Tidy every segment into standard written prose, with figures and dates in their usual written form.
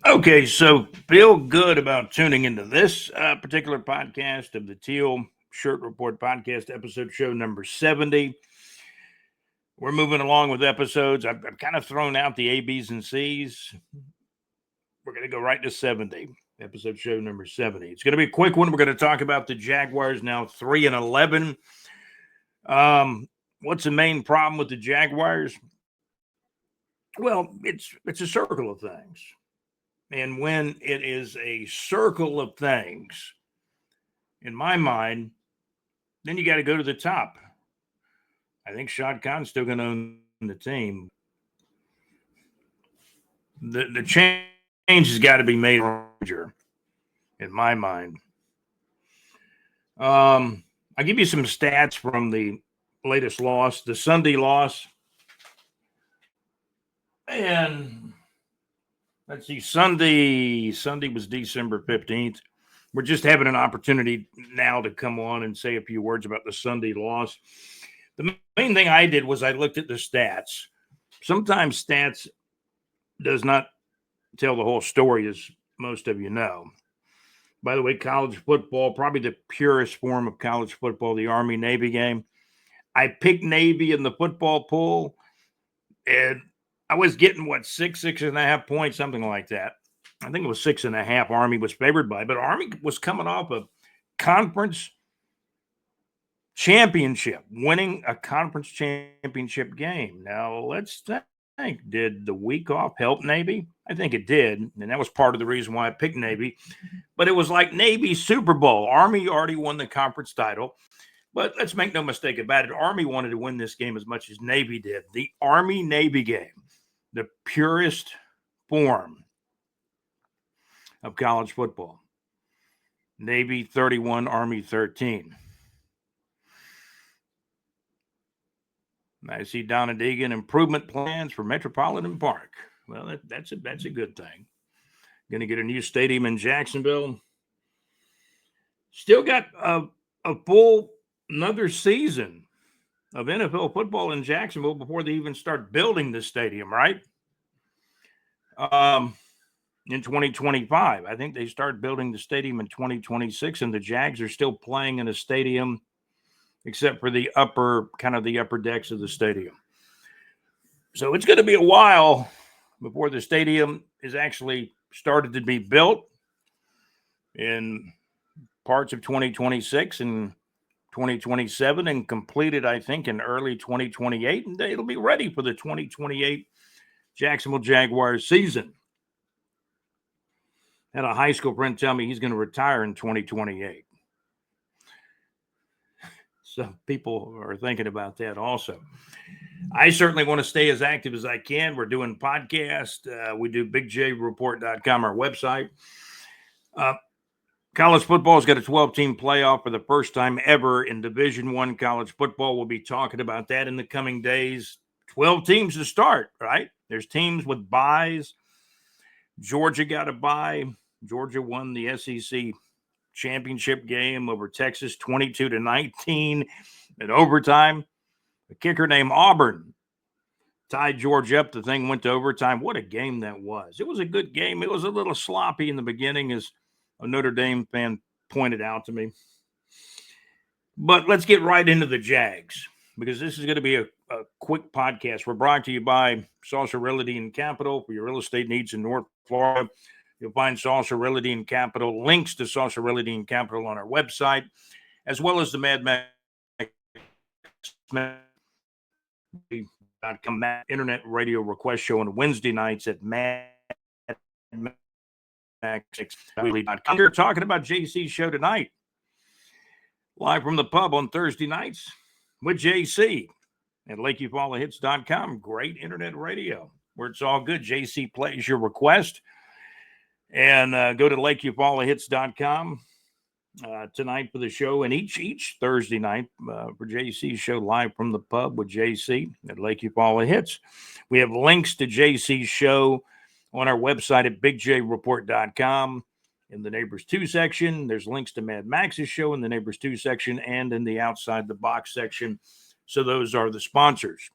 Okay, so feel good about tuning into this particular podcast of the Teal Shirt Report podcast, episode show number 70. We're moving along with episodes. I've kind of thrown out the A, B's, and C's. We're going to go right to 70, episode show number 70. It's going to be a quick one. We're going to talk about the Jaguars now 3-11. What's the main problem with the Jaguars? Well, it's a circle of things. And when it is a circle of things, in my mind, then you got to go to the top. I think Shad Khan's still going to own the team. The change has got to be made larger, in my mind. I'll give you some stats from the latest loss, the Sunday loss. And let's see, Sunday was December 15th. We're just having an opportunity now to come on and say a few words about the Sunday loss. The main thing I did was I looked at the stats. Sometimes stats does not tell the whole story, as most of you know. By the way, college football, probably the purest form of college football, the Army-Navy game. I picked Navy in the football pool, and I was getting, 6.5 points, something like that. I think it was 6.5 Army was favored by, but Army was coming off a conference championship, winning a conference championship game. Now, let's think, did the week off help Navy? I think it did, and that was part of the reason why I picked Navy. But it was like Navy's Super Bowl. Army already won the conference title, but let's make no mistake about it. Army wanted to win this game as much as Navy did. The Army-Navy game, the purest form of college football. Navy 31, Army 13. I see Donna Deegan, improvement plans for Metropolitan Park. Well, that's a good thing. Going to get a new stadium in Jacksonville. Still got a full another season of NFL football in Jacksonville before they even start building the stadium, right? In 2025. I think they start building the stadium in 2026, and the Jags are still playing in a stadium except for the upper decks of the stadium. So it's going to be a while before the stadium is actually started to be built in parts of 2026 and 2027 and completed, I think, in early 2028. And it'll be ready for the 2028 Jacksonville Jaguars season. Had a high school friend tell me he's going to retire in 2028. So people are thinking about that also. I certainly want to stay as active as I can. We're doing podcasts. We do bigjreport.com, our website. College football has got a 12-team playoff for the first time ever in Division I college football. We'll be talking about that in the coming days. 12 teams to start, right? There's teams with byes. Georgia got a bye. Georgia won the SEC championship game over Texas 22-19 in overtime. A kicker named Auburn tied Georgia up. The thing went to overtime. What a game that was. It was a good game. It was a little sloppy in the beginning, as a Notre Dame fan pointed out to me. But let's get right into the Jags, because this is going to be a quick podcast. We're brought to you by Saucer Realty and Capital for your real estate needs in North Florida. You'll find Saucer Realty and Capital, links to Saucer Realty and Capital on our website, as well as the Mad Max internet radio request show on Wednesday nights at Mad Max. We're talking about JC's show tonight, live from the pub on Thursday nights with JC at LakeUfallahits.com. Great internet radio where it's all good. JC plays your request. And go to LakeUfallahits.com tonight for the show, and each Thursday night for JC's show live from the pub with JC at Lake Eufaula Hits. We have links to JC's show on our website at bigjreport.com. In the Neighbors 2 section, there's links to Mad Max's show in the Neighbors 2 section and in the Outside the Box section. So those are the sponsors.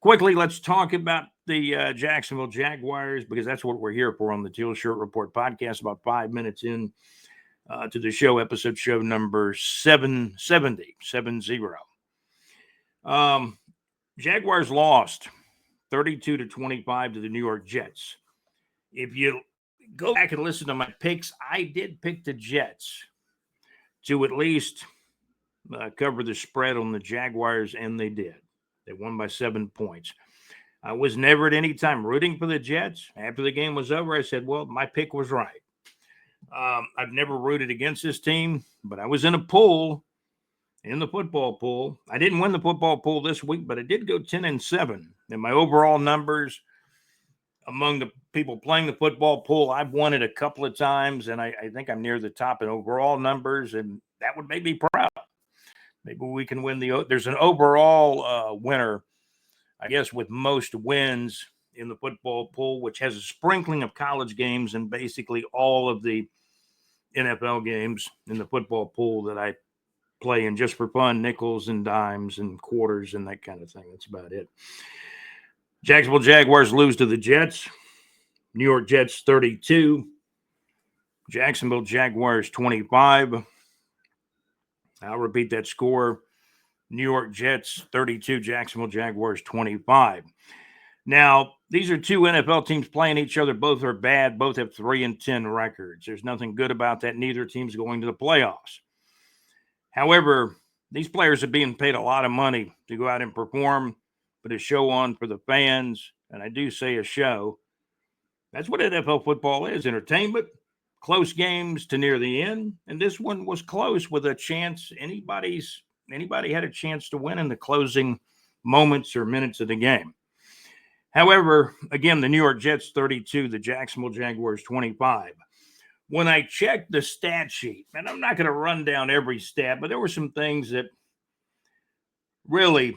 Quickly, let's talk about the Jacksonville Jaguars, because that's what we're here for on the Teal Shirt Report podcast. About 5 minutes in to the show, episode show number 770. Jaguars lost 32-25 to the New York Jets. If you go back and listen to my picks, I did pick the Jets to at least cover the spread on the Jaguars, and they did. They won by 7 points. I was never at any time rooting for the Jets. After the game was over, I said, well, my pick was right. I've never rooted against this team, but I was in a pool, in the football pool. I didn't win the football pool this week, but I did go 10-7. And my overall numbers among the people playing the football pool, I've won it a couple of times, and I think I'm near the top in overall numbers, and that would make me proud. Maybe we can win there's an overall winner, I guess, with most wins in the football pool, which has a sprinkling of college games and basically all of the NFL games in the football pool that I play in just for fun, nickels and dimes and quarters and that kind of thing. That's about it. Jacksonville Jaguars lose to the Jets. New York Jets 32. Jacksonville Jaguars 25. I'll repeat that score. New York Jets 32, Jacksonville Jaguars 25. Now, these are two NFL teams playing each other. Both are bad. Both have 3-10 records. There's nothing good about that. Neither team's going to the playoffs. However, these players are being paid a lot of money to go out and perform, put a show on for the fans. And I do say a show. That's what NFL football is, entertainment. Close games to near the end, and this one was close with a chance. Anybody had a chance to win in the closing moments or minutes of the game. However, again, the New York Jets 32, the Jacksonville Jaguars 25. When I checked the stat sheet, and I'm not going to run down every stat, but there were some things that really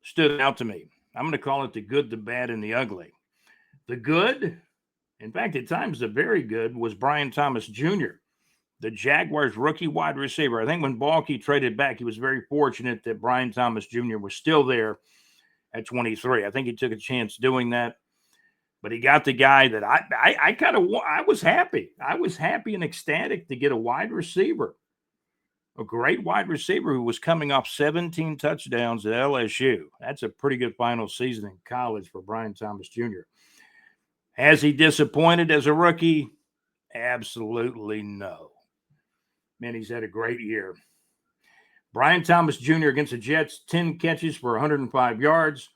stood out to me. I'm going to call it the good, the bad, and the ugly. The good, in fact, at times the very good, was Brian Thomas Jr., the Jaguars rookie wide receiver. I think when Balky traded back, he was very fortunate that Brian Thomas Jr. was still there at 23. I think he took a chance doing that, but he got the guy that I was happy. I was happy and ecstatic to get a wide receiver, a great wide receiver who was coming off 17 touchdowns at LSU. That's a pretty good final season in college for Brian Thomas Jr. Has he disappointed as a rookie? Absolutely no. Man, he's had a great year. Brian Thomas Jr. against the Jets, 10 catches for 105 yards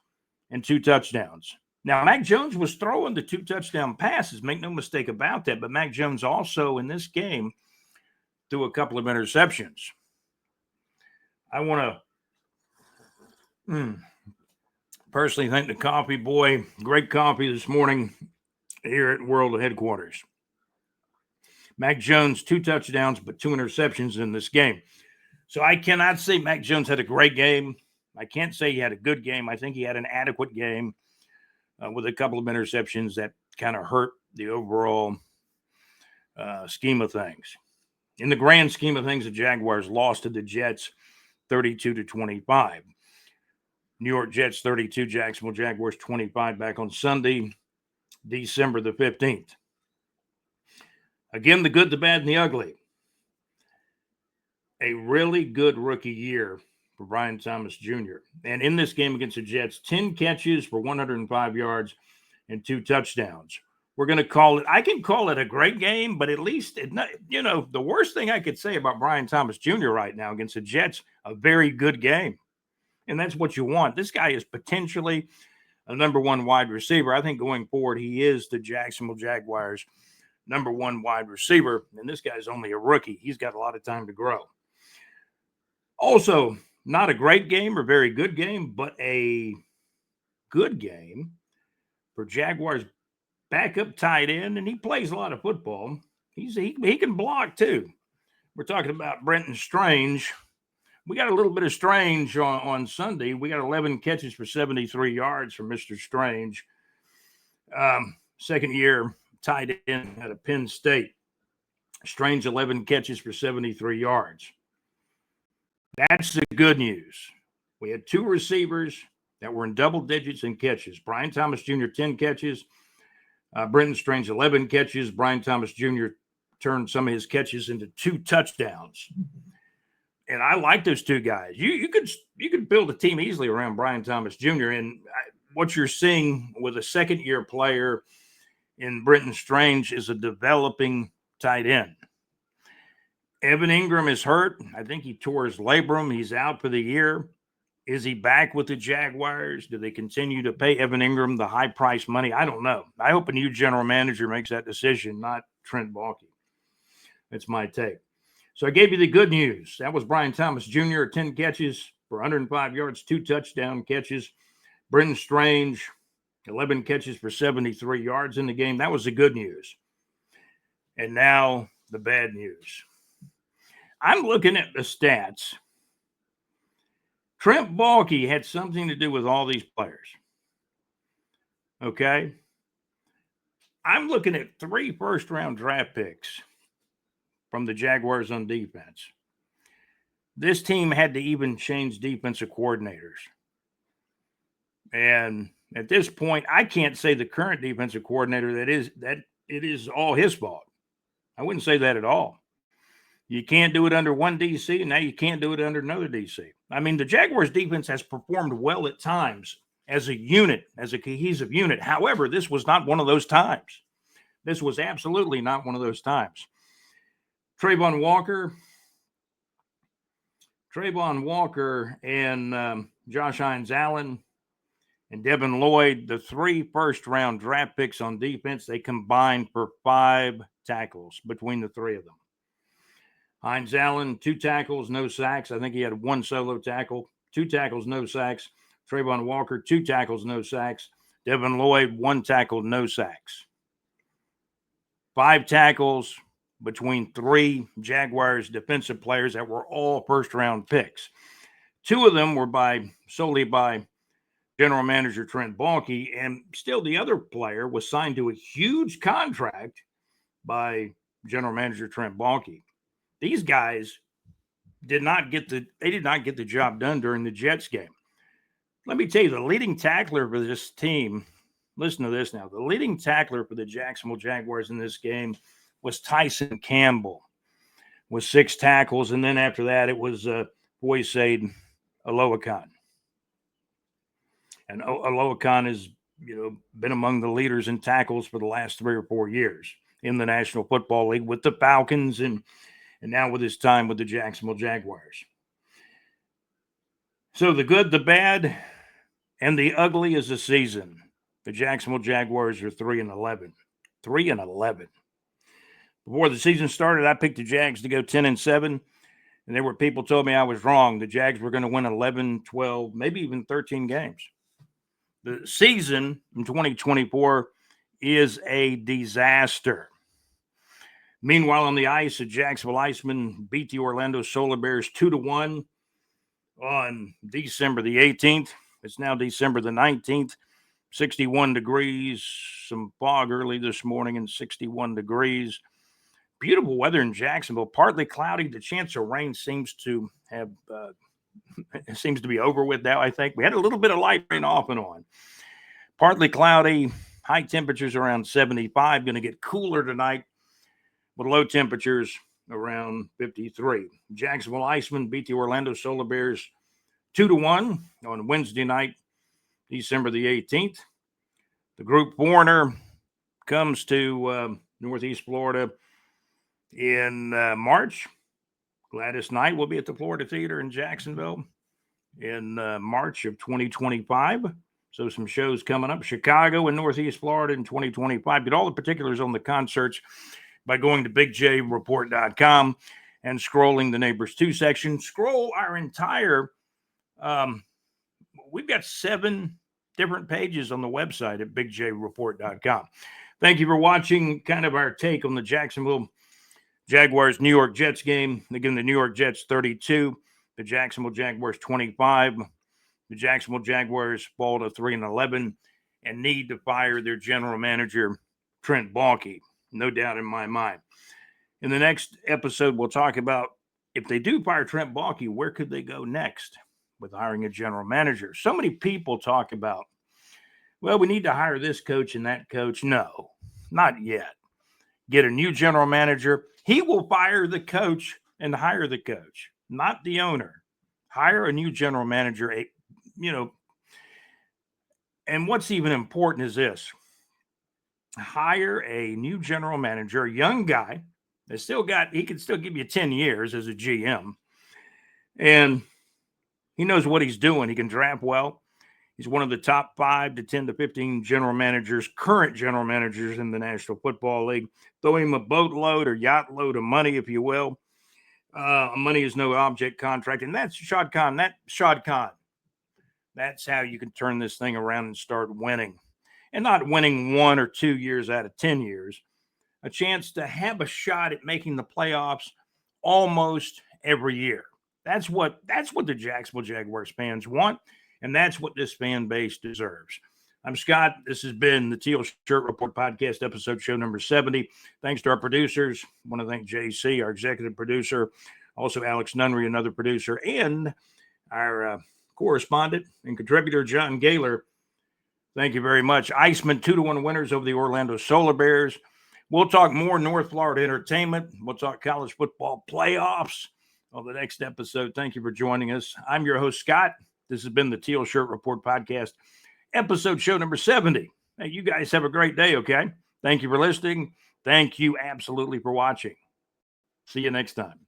and 2 touchdowns. Now, Mac Jones was throwing the 2 touchdown passes. Make no mistake about that. But Mac Jones also in this game threw a couple of interceptions. I want to personally thank the coffee boy. Great coffee this morning here at World Headquarters. Mac Jones, 2 touchdowns, but 2 interceptions in this game. So I cannot say Mac Jones had a great game. I can't say he had a good game. I think he had an adequate game with a couple of interceptions that kind of hurt the overall scheme of things. In the grand scheme of things, the Jaguars lost to the Jets 32-25. New York Jets 32, Jacksonville Jaguars 25 back on Sunday, December the 15th. Again, the good, the bad, and the ugly. A really good rookie year for Brian Thomas Jr. And in this game against the Jets, 10 catches for 105 yards and 2 touchdowns. We're going to call it, I can call it a great game, but at least, the worst thing I could say about Brian Thomas Jr. right now against the Jets, a very good game. And that's what you want. This guy is potentially a number 1 wide receiver. I think going forward, he is the Jacksonville Jaguars' number 1 wide receiver. And this guy's only a rookie. He's got a lot of time to grow. Also, not a great game or very good game, but a good game for Jaguars backup tight end, and he plays a lot of football. He can block too. We're talking about Brenton Strange. We got a little bit of Strange on Sunday. We got 11 catches for 73 yards from Mr. Strange. Second year tight end out of Penn State. Strange 11 catches for 73 yards. That's the good news. We had 2 receivers that were in double digits in catches. Brian Thomas Jr., 10 catches. Brenton Strange, 11 catches. Brian Thomas Jr. turned some of his catches into 2 touchdowns. And I like those 2 guys. You could build a team easily around Brian Thomas Jr. And what you're seeing with a second-year player in Brenton Strange is a developing tight end. Evan Ingram is hurt. I think he tore his labrum. He's out for the year. Is he back with the Jaguars? Do they continue to pay Evan Ingram the high price money? I don't know. I hope a new general manager makes that decision, not Trent Baalke. That's my take. So I gave you the good news. That was Brian Thomas Jr., 10 catches for 105 yards, 2 touchdown catches. Brenton Strange, 11 catches for 73 yards in the game. That was the good news. And now the bad news. I'm looking at the stats. Trent Baalke had something to do with all these players. Okay? I'm looking at 3 first-round draft picks from the Jaguars on defense. This team had to even change defensive coordinators. And at this point, I can't say the current defensive coordinator that it is all his fault. I wouldn't say that at all. You can't do it under one DC, and now you can't do it under another DC. I mean, the Jaguars defense has performed well at times as a unit, as a cohesive unit. However, this was not one of those times. This was absolutely not one of those times. Trayvon Walker and Josh Hines Allen and Devin Lloyd, the 3 first-round draft picks on defense, they combined for 5 tackles between the 3 of them. Hines Allen, 2 tackles, no sacks. I think he had 1 solo tackle, 2 tackles, no sacks. Trayvon Walker, 2 tackles, no sacks. Devin Lloyd, 1 tackle, no sacks. 5 tackles between 3 Jaguars defensive players that were all first-round picks. 2 of them were solely by general manager Trent Baalke, and still the other player was signed to a huge contract by general manager Trent Baalke. These guys did not get the job done during the Jets game. Let me tell you, the leading tackler for this team, listen to this now, the leading tackler for the Jacksonville Jaguars in this game was Tyson Campbell with 6 tackles, and then after that it was Boysaid Aloakon. And Aloakon has been among the leaders in tackles for the last 3 or 4 years in the National Football League with the Falcons and now with his time with the Jacksonville Jaguars. So the good, the bad, and the ugly is the season. The Jacksonville Jaguars are 3-11. 3-11. Before the season started, I picked the Jags to go 10-7, and there were people told me I was wrong. The Jags were going to win 11, 12, maybe even 13 games. The season in 2024 is a disaster. Meanwhile, on the ice, the Jacksonville Icemen beat the Orlando Solar Bears 2-1 on December the 18th. It's now December the 19th. 61 degrees, some fog early this morning, and 61 degrees. Beautiful weather in Jacksonville. Partly cloudy. The chance of rain seems to be over with now, I think. We had a little bit of light rain off and on. Partly cloudy. High temperatures around 75. Going to get cooler tonight with low temperatures around 53. Jacksonville Icemen beat the Orlando Solar Bears 2-1 on Wednesday night, December the 18th. The group foreigner comes to Northeast Florida in March. Gladys Knight will be at the Florida Theater in Jacksonville in March of 2025. So some shows coming up. Chicago and Northeast Florida in 2025. Get all the particulars on the concerts by going to bigjreport.com and scrolling the Neighbors 2 section. Scroll our entire, we've got 7 different pages on the website at bigjreport.com. Thank you for watching kind of our take on the Jacksonville Jaguars New York Jets game. Again, the New York Jets 32, the Jacksonville Jaguars 25. The Jacksonville Jaguars fall to 3-11 and need to fire their general manager, Trent Baalke. No doubt in my mind. In the next episode, we'll talk about if they do fire Trent Baalke, where could they go next? with hiring a general manager. So many people talk about, well, we need to hire this coach and that coach. No, not yet. Get a new general manager. He will fire the coach and hire the coach, not the owner. Hire a new general manager, and what's even important is this: hire a new general manager, a young guy that he can still give you 10 years as a GM, and he knows what he's doing. He can draft well. He's one of the top 5 to 10 to 15 current general managers in the National Football League. Throw him a boatload or yacht load of money, if you will. Money is no object contract. And that's Shad Khan. That's how you can turn this thing around and start winning. And not winning 1 or 2 years out of 10 years. A chance to have a shot at making the playoffs almost every year. That's what the Jacksonville Jaguars fans want. And that's what this fan base deserves. I'm Scott. This has been the Teal Shirt Report podcast, episode show number 70. Thanks to our producers. I want to thank JC, our executive producer, also Alex Nunry, another producer, and our correspondent and contributor, John Gaylor. Thank you very much. Iceman 2-1 winners over the Orlando Solar Bears. We'll talk more North Florida entertainment. We'll talk college football playoffs on the next episode. Thank you for joining us. I'm your host, Scott. This has been the Teal Shirt Report podcast, episode show number 70. Hey, you guys have a great day, okay? Thank you for listening. Thank you absolutely for watching. See you next time.